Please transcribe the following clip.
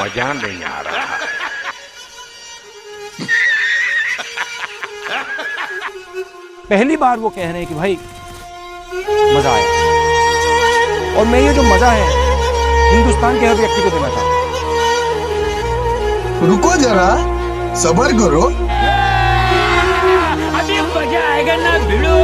मजा नहीं आ रहा। पहली बार वो कह रहे हैं कि भाई मजा आया, और मैं ये जो मजा है हिंदुस्तान के हर व्यक्ति को देना चाहता हूं। रुको जरा, सब्र करो। अभी मजा आएगा ना भिड़ो।